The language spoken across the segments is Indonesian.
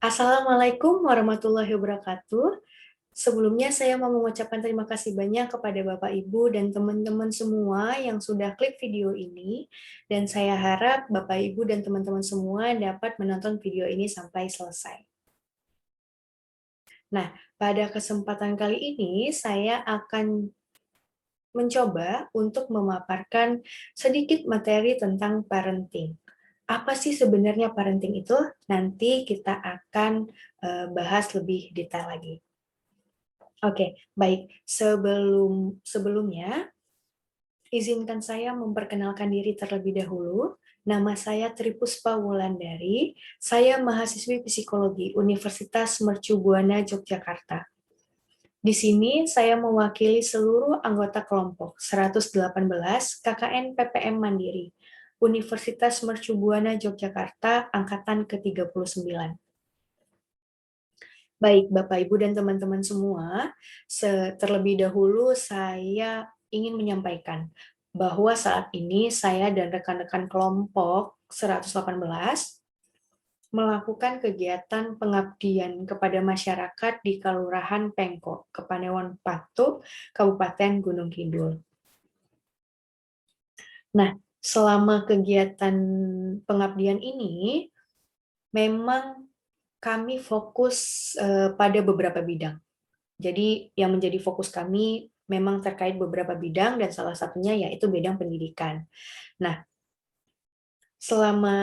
Assalamualaikum warahmatullahi wabarakatuh. Sebelumnya saya mau mengucapkan terima kasih banyak kepada Bapak Ibu dan teman-teman semua yang sudah klik video ini. Dan saya harap Bapak Ibu dan teman-teman semua dapat menonton video ini sampai selesai. Nah, pada kesempatan kali ini saya akan mencoba untuk memaparkan sedikit materi tentang parenting. Apa sih sebenarnya parenting itu? Nanti kita akan bahas lebih detail lagi. Oke, baik. Sebelumnya, izinkan saya memperkenalkan diri terlebih dahulu. Nama saya Tripuspa Wulandari. Saya mahasiswi psikologi Universitas Mercu Buana Yogyakarta. Di sini saya mewakili seluruh anggota kelompok 118 KKN PPM Mandiri, Universitas Mercu Buana Yogyakarta, angkatan ke-39. Baik, Bapak, Ibu, dan teman-teman semua, terlebih dahulu saya ingin menyampaikan bahwa saat ini saya dan rekan-rekan kelompok 118 melakukan kegiatan pengabdian kepada masyarakat di Kelurahan Pengko, Kepanewon Patu, Kabupaten Gunung Kidul. Nah, selama kegiatan pengabdian ini, memang kami fokus pada beberapa bidang. Jadi yang menjadi fokus kami memang terkait beberapa bidang dan salah satunya yaitu bidang pendidikan. Nah, selama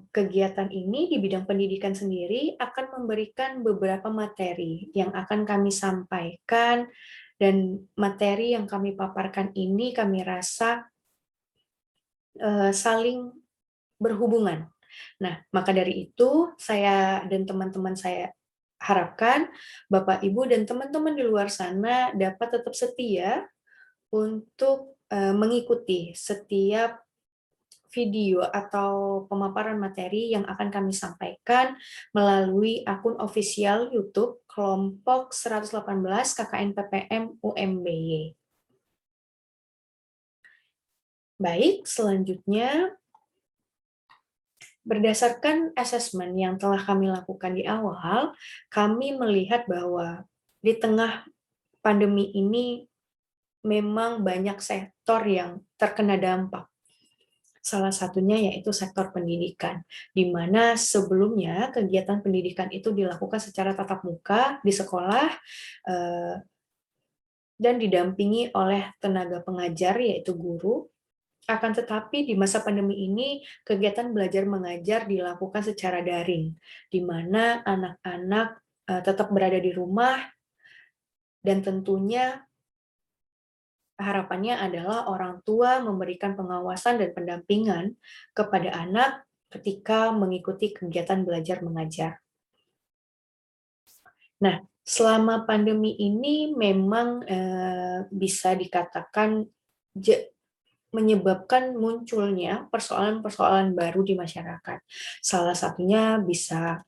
kegiatan ini di bidang pendidikan sendiri akan memberikan beberapa materi yang akan kami sampaikan dan materi yang kami paparkan ini kami rasa saling berhubungan. Nah, maka dari itu saya dan teman-teman saya harapkan Bapak, Ibu, dan teman-teman di luar sana dapat tetap setia untuk mengikuti setiap video atau pemaparan materi yang akan kami sampaikan melalui akun official YouTube kelompok 118 KKN PPM UMBY. Baik, selanjutnya berdasarkan asesmen yang telah kami lakukan di awal, kami melihat bahwa di tengah pandemi ini memang banyak sektor yang terkena dampak. Salah satunya yaitu sektor pendidikan, di mana sebelumnya kegiatan pendidikan itu dilakukan secara tatap muka di sekolah dan didampingi oleh tenaga pengajar yaitu guru. Akan tetapi di masa pandemi ini kegiatan belajar mengajar dilakukan secara daring, di mana anak-anak tetap berada di rumah dan tentunya harapannya adalah orang tua memberikan pengawasan dan pendampingan kepada anak ketika mengikuti kegiatan belajar mengajar. Nah, selama pandemi ini memang bisa dikatakan menyebabkan munculnya persoalan-persoalan baru di masyarakat. Salah satunya bisa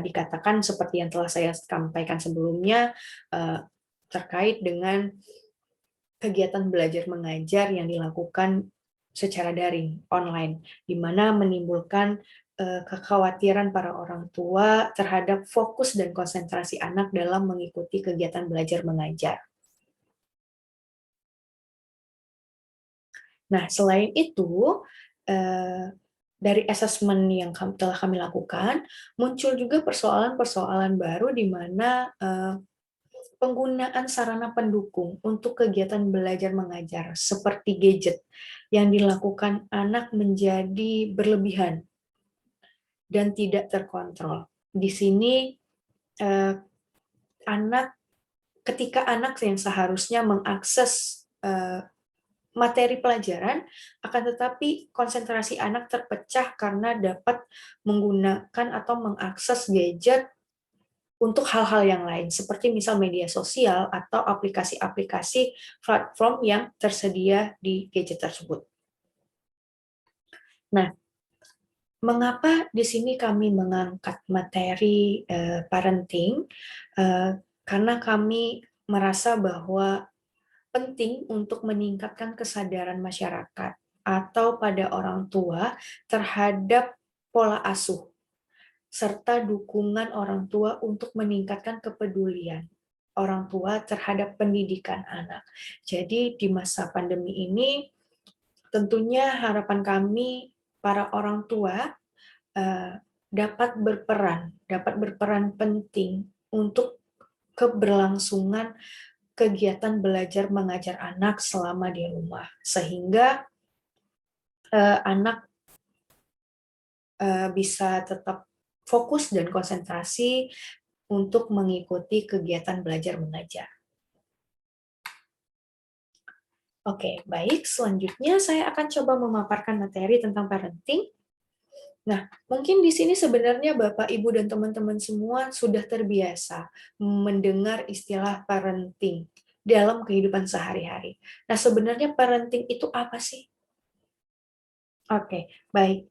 dikatakan seperti yang telah saya sampaikan sebelumnya terkait dengan kegiatan belajar mengajar yang dilakukan secara daring, online, di mana menimbulkan kekhawatiran para orang tua terhadap fokus dan konsentrasi anak dalam mengikuti kegiatan belajar mengajar. Nah, selain itu, dari asesmen yang telah kami lakukan, muncul juga persoalan-persoalan baru di mana penggunaan sarana pendukung untuk kegiatan belajar mengajar seperti gadget yang dilakukan anak menjadi berlebihan dan tidak terkontrol. Di sini ketika anak yang seharusnya mengakses materi pelajaran, akan tetapi konsentrasi anak terpecah karena dapat menggunakan atau mengakses gadget untuk hal-hal yang lain, seperti misal media sosial atau aplikasi-aplikasi platform yang tersedia di gadget tersebut. Nah, mengapa di sini kami mengangkat materi parenting? Karena kami merasa bahwa penting untuk meningkatkan kesadaran masyarakat atau pada orang tua terhadap pola asuh serta dukungan orang tua untuk meningkatkan kepedulian orang tua terhadap pendidikan anak. Jadi di masa pandemi ini tentunya harapan kami para orang tua dapat berperan penting untuk keberlangsungan kegiatan belajar mengajar anak selama di rumah, sehingga anak bisa tetap fokus dan konsentrasi untuk mengikuti kegiatan belajar mengajar. Oke, baik. Selanjutnya saya akan coba memaparkan materi tentang parenting. Nah, mungkin di sini sebenarnya Bapak, Ibu, dan teman-teman semua sudah terbiasa mendengar istilah parenting dalam kehidupan sehari-hari. Nah, sebenarnya parenting itu apa sih? Oke, baik.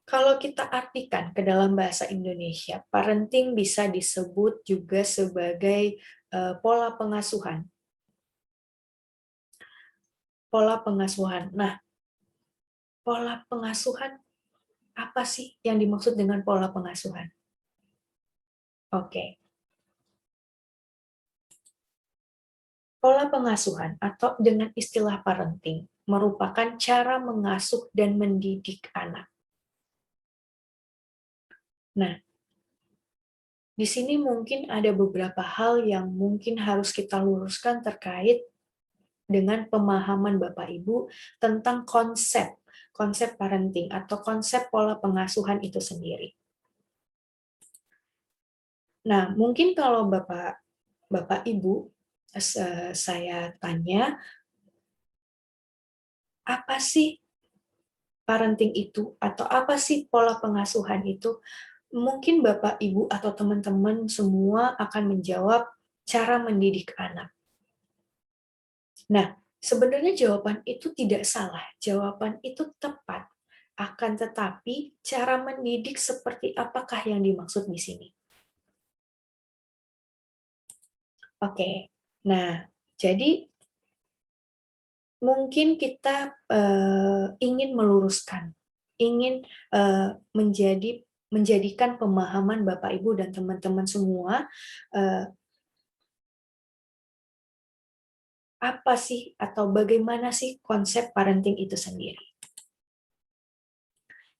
Kalau kita artikan ke dalam bahasa Indonesia, parenting bisa disebut juga sebagai pola pengasuhan. Pola pengasuhan. Nah, pola pengasuhan apa sih yang dimaksud dengan pola pengasuhan? Oke. Pola pengasuhan atau dengan istilah parenting merupakan cara mengasuh dan mendidik anak. Nah, di sini mungkin ada beberapa hal yang mungkin harus kita luruskan terkait dengan pemahaman Bapak Ibu tentang konsep parenting atau konsep pola pengasuhan itu sendiri. Nah, mungkin kalau Bapak Ibu saya tanya, apa sih parenting itu atau apa sih pola pengasuhan itu? Mungkin Bapak, Ibu, atau teman-teman semua akan menjawab cara mendidik anak. Nah, sebenarnya jawaban itu tidak salah, jawaban itu tepat. Akan tetapi, cara mendidik seperti apakah yang dimaksud di sini? Oke, nah, jadi mungkin kita ingin meluruskan, ingin menjadikan pemahaman Bapak, Ibu, dan teman-teman semua apa sih atau bagaimana sih konsep parenting itu sendiri.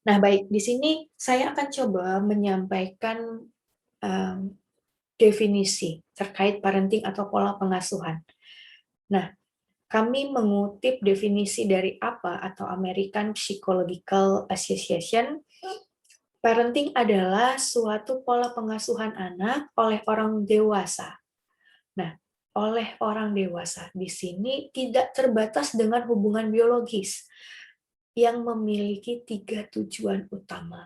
Nah, baik, di sini saya akan coba menyampaikan um, definisi terkait parenting atau pola pengasuhan. Nah, kami mengutip definisi dari APA atau American Psychological Association. Parenting adalah suatu pola pengasuhan anak oleh orang dewasa. Nah, oleh orang dewasa di sini tidak terbatas dengan hubungan biologis yang memiliki 3 tujuan utama.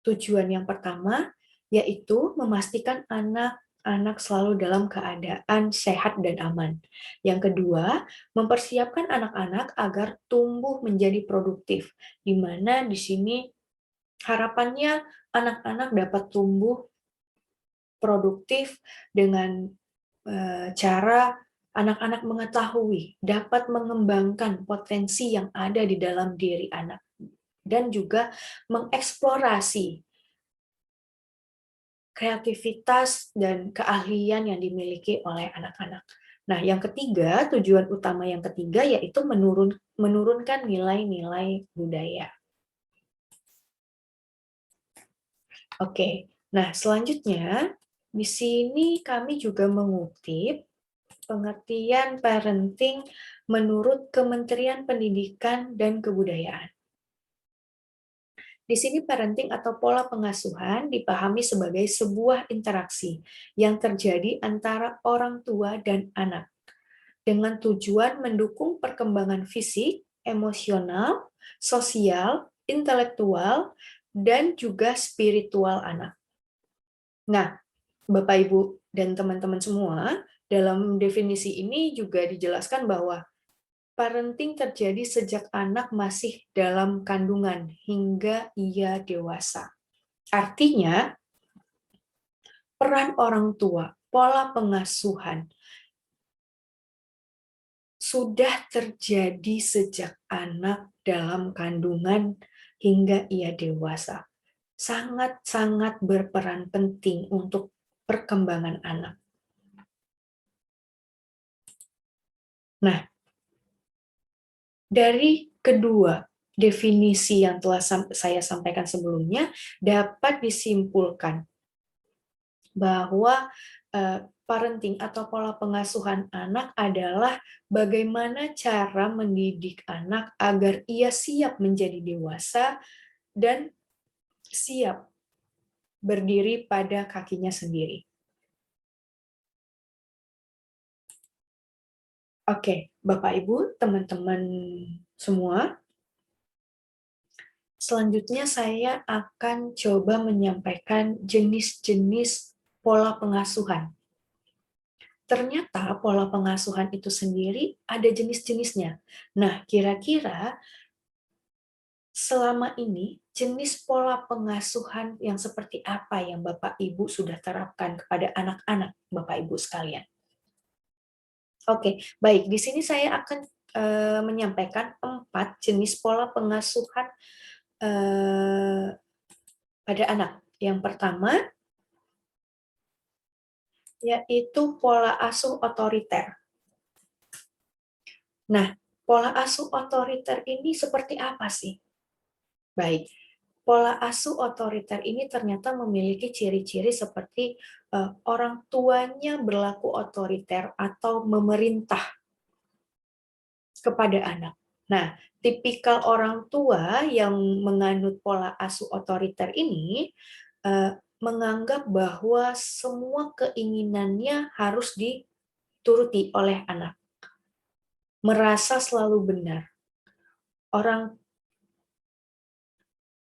Tujuan yang pertama yaitu memastikan anak-anak selalu dalam keadaan sehat dan aman. Yang kedua, mempersiapkan anak-anak agar tumbuh menjadi produktif, di mana di sini harapannya anak-anak dapat tumbuh produktif dengan cara anak-anak mengetahui, dapat mengembangkan potensi yang ada di dalam diri anak, dan juga mengeksplorasi kreativitas dan keahlian yang dimiliki oleh anak-anak. Nah, yang ketiga, tujuan utama yang ketiga yaitu menurunkan nilai-nilai budaya. Oke, nah selanjutnya di sini kami juga mengutip pengertian parenting menurut Kementerian Pendidikan dan Kebudayaan. Di sini parenting atau pola pengasuhan dipahami sebagai sebuah interaksi yang terjadi antara orang tua dan anak dengan tujuan mendukung perkembangan fisik, emosional, sosial, intelektual, dan juga spiritual anak. Nah, Bapak, Ibu, dan teman-teman semua, dalam definisi ini juga dijelaskan bahwa parenting terjadi sejak anak masih dalam kandungan hingga ia dewasa. Artinya, peran orang tua, pola pengasuhan, sudah terjadi sejak anak dalam kandungan hingga ia dewasa. Sangat-sangat berperan penting untuk perkembangan anak. Nah, dari kedua definisi yang telah saya sampaikan sebelumnya, dapat disimpulkan bahwa parenting atau pola pengasuhan anak adalah bagaimana cara mendidik anak agar ia siap menjadi dewasa dan siap berdiri pada kakinya sendiri. Oke, Bapak Ibu, teman-teman semua, selanjutnya saya akan coba menyampaikan jenis-jenis pola pengasuhan. Ternyata pola pengasuhan itu sendiri ada jenis-jenisnya. Nah, kira-kira selama ini jenis pola pengasuhan yang seperti apa yang Bapak Ibu sudah terapkan kepada anak-anak Bapak Ibu sekalian? Oke, baik. Di sini saya akan menyampaikan 4 jenis pola pengasuhan pada anak. Yang pertama, yaitu pola asuh otoriter. Nah, pola asuh otoriter ini seperti apa sih? Baik, pola asuh otoriter ini ternyata memiliki ciri-ciri seperti orang tuanya berlaku otoriter atau memerintah kepada anak. Nah, tipikal orang tua yang menganut pola asuh otoriter ini menganggap bahwa semua keinginannya harus dituruti oleh anak. Merasa selalu benar.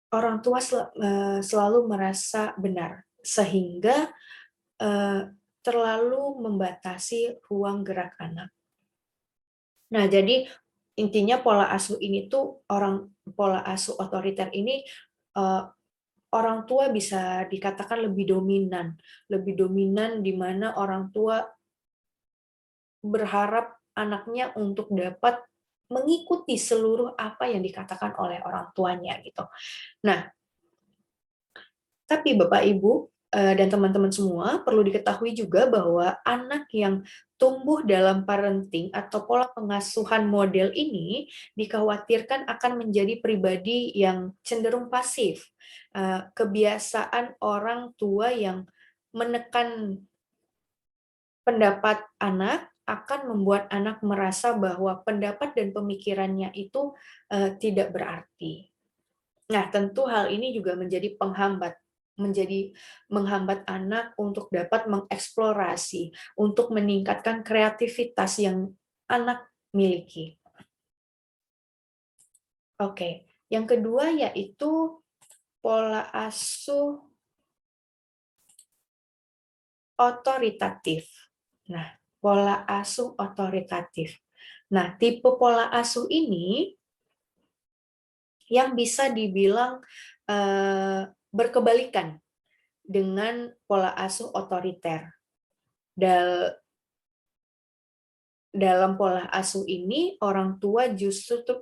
Orang tua selalu merasa benar, sehingga terlalu membatasi ruang gerak anak. Nah, jadi intinya pola asuh ini tuh pola asuh otoriter ini orang tua bisa dikatakan lebih dominan di mana orang tua berharap anaknya untuk dapat mengikuti seluruh apa yang dikatakan oleh orang tuanya gitu. Nah, tapi Bapak Ibu dan teman-teman semua perlu diketahui juga bahwa anak yang tumbuh dalam parenting atau pola pengasuhan model ini dikhawatirkan akan menjadi pribadi yang cenderung pasif. Kebiasaan orang tua yang menekan pendapat anak akan membuat anak merasa bahwa pendapat dan pemikirannya itu tidak berarti. Nah, tentu hal ini juga menjadi menghambat anak untuk dapat mengeksplorasi, untuk meningkatkan kreativitas yang anak miliki. Oke, yang kedua yaitu pola asuh otoritatif. Nah, pola asuh otoritatif. Nah, tipe pola asuh ini yang bisa dibilang berkebalikan dengan pola asuh otoriter. Dalam pola asuh ini, orang tua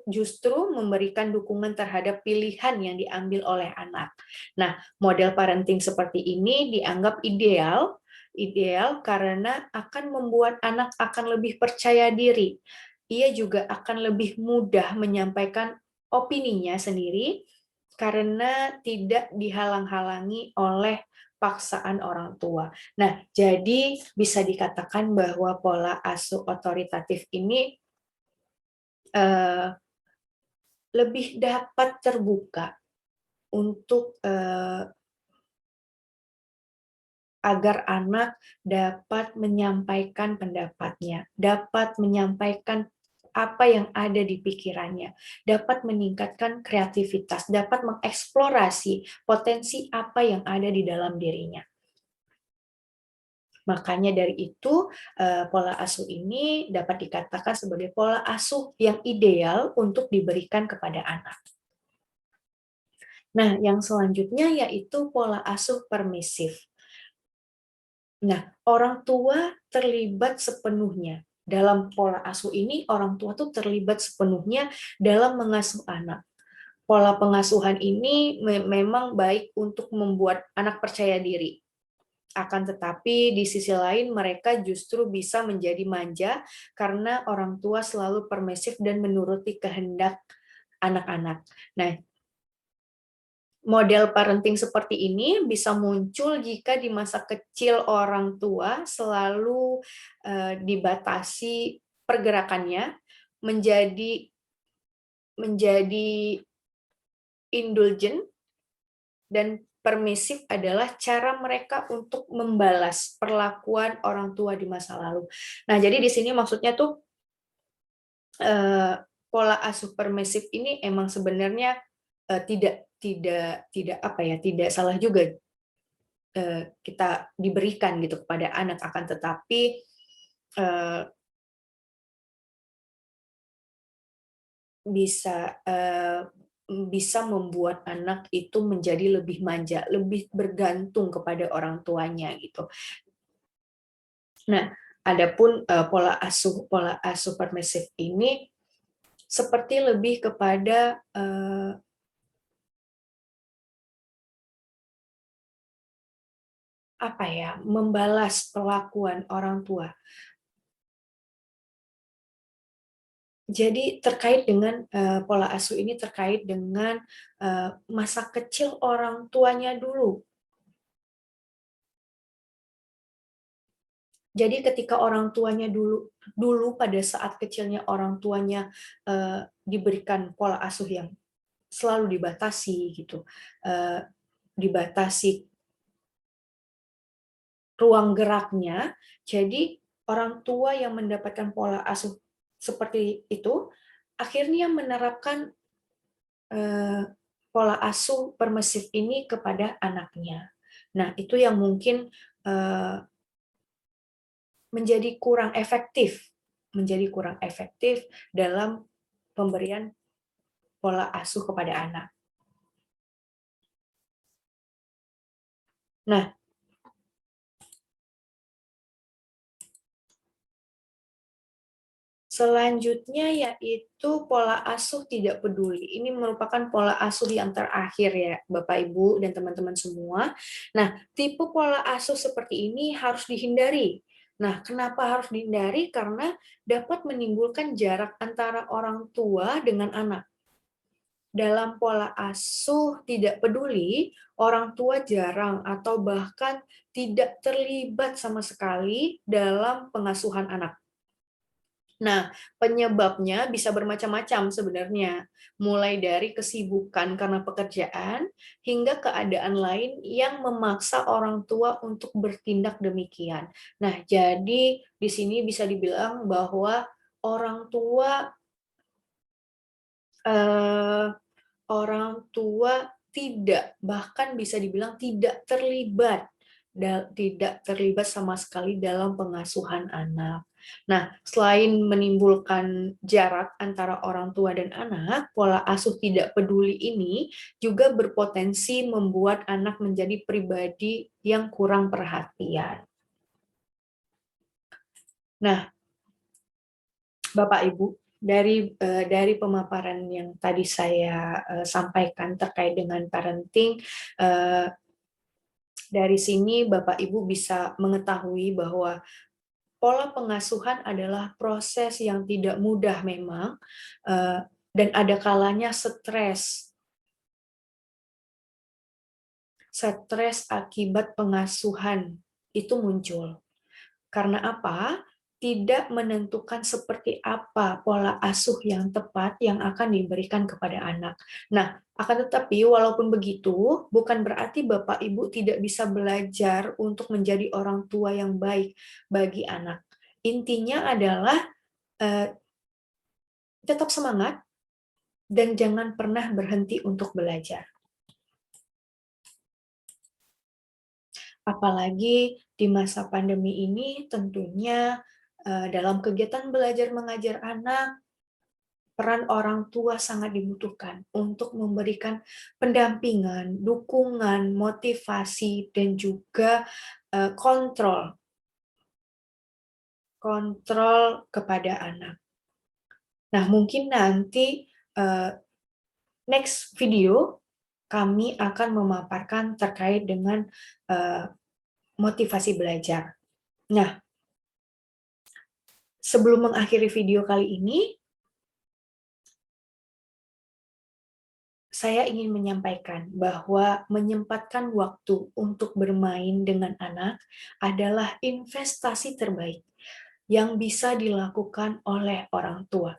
justru memberikan dukungan terhadap pilihan yang diambil oleh anak. Nah, model parenting seperti ini dianggap ideal karena akan membuat anak akan lebih percaya diri. Ia juga akan lebih mudah menyampaikan opininya sendiri karena tidak dihalang-halangi oleh paksaan orang tua. Nah, jadi bisa dikatakan bahwa pola asuh otoritatif ini lebih dapat terbuka untuk agar anak dapat menyampaikan pendapatnya, dapat menyampaikan apa yang ada di pikirannya, dapat meningkatkan kreativitas, dapat mengeksplorasi potensi apa yang ada di dalam dirinya. Makanya dari itu, pola asuh ini dapat dikatakan sebagai pola asuh yang ideal untuk diberikan kepada anak. Nah, yang selanjutnya yaitu pola asuh permisif. Nah, orang tua terlibat sepenuhnya. Dalam pola asuh ini, orang tua tuh terlibat sepenuhnya dalam mengasuh anak. pola pengasuhan ini memang baik untuk membuat anak percaya diri. Akan tetapi di sisi lain mereka justru bisa menjadi manja karena orang tua selalu permisif dan menuruti kehendak anak-anak. Nah, model parenting seperti ini bisa muncul jika di masa kecil orang tua selalu dibatasi pergerakannya menjadi indulgen, dan permisif adalah cara mereka untuk membalas perlakuan orang tua di masa lalu. Nah, jadi di sini maksudnya tuh pola asuh permisif ini emang sebenarnya tidak apa ya, tidak salah juga kita diberikan gitu kepada anak, akan tetapi eh, bisa membuat anak itu menjadi lebih manja, lebih bergantung kepada orang tuanya gitu. Nah, adapun pola asuh permisif ini seperti lebih kepada apa ya, membalas perlakuan orang tua. Jadi terkait dengan pola asuh ini terkait dengan masa kecil orang tuanya dulu. Jadi ketika orang tuanya dulu pada saat kecilnya orang tuanya diberikan pola asuh yang selalu dibatasi gitu, dibatasi ruang geraknya. Jadi orang tua yang mendapatkan pola asuh seperti itu akhirnya menerapkan pola asuh permisif ini kepada anaknya. Nah, itu yang mungkin menjadi kurang efektif dalam pemberian pola asuh kepada anak. Nah, selanjutnya yaitu pola asuh tidak peduli. Ini merupakan pola asuh yang terakhir ya, Bapak Ibu dan teman-teman semua. Nah, tipe pola asuh seperti ini harus dihindari. Nah, kenapa harus dihindari? Karena dapat menimbulkan jarak antara orang tua dengan anak. Dalam pola asuh tidak peduli, orang tua jarang atau bahkan tidak terlibat sama sekali dalam pengasuhan anak. Nah, penyebabnya bisa bermacam-macam sebenarnya, mulai dari kesibukan karena pekerjaan hingga keadaan lain yang memaksa orang tua untuk bertindak demikian. Nah, jadi di sini bisa dibilang bahwa orang tua eh, orang tua tidak, bahkan bisa dibilang tidak terlibat sama sekali dalam pengasuhan anak. Nah, selain menimbulkan jarak antara orang tua dan anak, pola asuh tidak peduli ini juga berpotensi membuat anak menjadi pribadi yang kurang perhatian. Nah, Bapak Ibu, dari pemaparan yang tadi saya sampaikan terkait dengan parenting, dari sini Bapak Ibu bisa mengetahui bahwa pola pengasuhan adalah proses yang tidak mudah memang, dan ada kalanya stres akibat pengasuhan itu muncul. Karena apa? Tidak menentukan seperti apa pola asuh yang tepat yang akan diberikan kepada anak. Nah, akan tetapi walaupun begitu, bukan berarti Bapak Ibu tidak bisa belajar untuk menjadi orang tua yang baik bagi anak. Intinya adalah tetap semangat dan jangan pernah berhenti untuk belajar. Apalagi di masa pandemi ini tentunya dalam kegiatan belajar mengajar anak, peran orang tua sangat dibutuhkan untuk memberikan pendampingan, dukungan, motivasi, dan juga kontrol kepada anak. Nah, mungkin nanti next video kami akan memaparkan terkait dengan motivasi belajar. Nah, sebelum mengakhiri video kali ini, saya ingin menyampaikan bahwa menyempatkan waktu untuk bermain dengan anak adalah investasi terbaik yang bisa dilakukan oleh orang tua.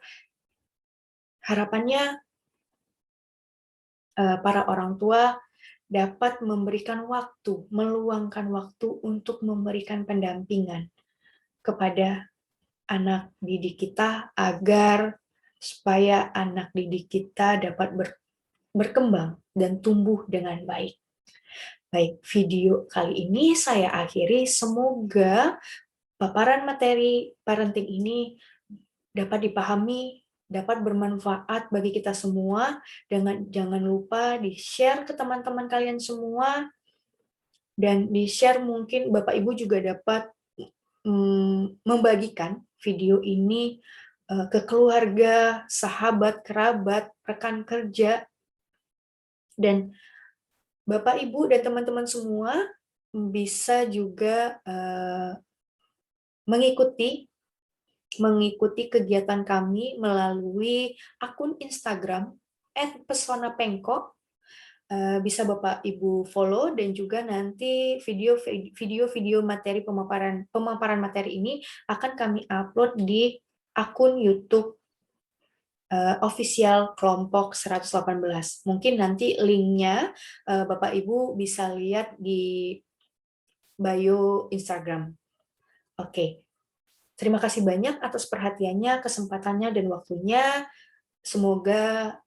Harapannya para orang tua dapat memberikan waktu, meluangkan waktu untuk memberikan pendampingan kepada anak didik kita agar supaya anak didik kita dapat berkembang dan tumbuh dengan baik. Baik, video kali ini saya akhiri. Semoga paparan materi parenting ini dapat dipahami, dapat bermanfaat bagi kita semua. Jangan lupa di-share ke teman-teman kalian semua, dan di-share mungkin Bapak Ibu juga dapat membagikan video ini ke keluarga, sahabat, kerabat, rekan kerja, dan Bapak Ibu dan teman-teman semua bisa juga mengikuti kegiatan kami melalui akun Instagram @pesonapengko. Bisa Bapak Ibu follow, dan juga nanti video materi pemaparan materi ini akan kami upload di akun YouTube official kelompok 118. Mungkin nanti linknya Bapak Ibu bisa lihat di bio Instagram. Oke. Terima kasih banyak atas perhatiannya, kesempatannya, dan waktunya. Semoga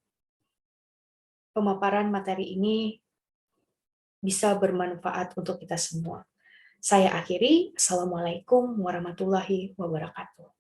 pemaparan materi ini bisa bermanfaat untuk kita semua. Saya akhiri. Assalamualaikum warahmatullahi wabarakatuh.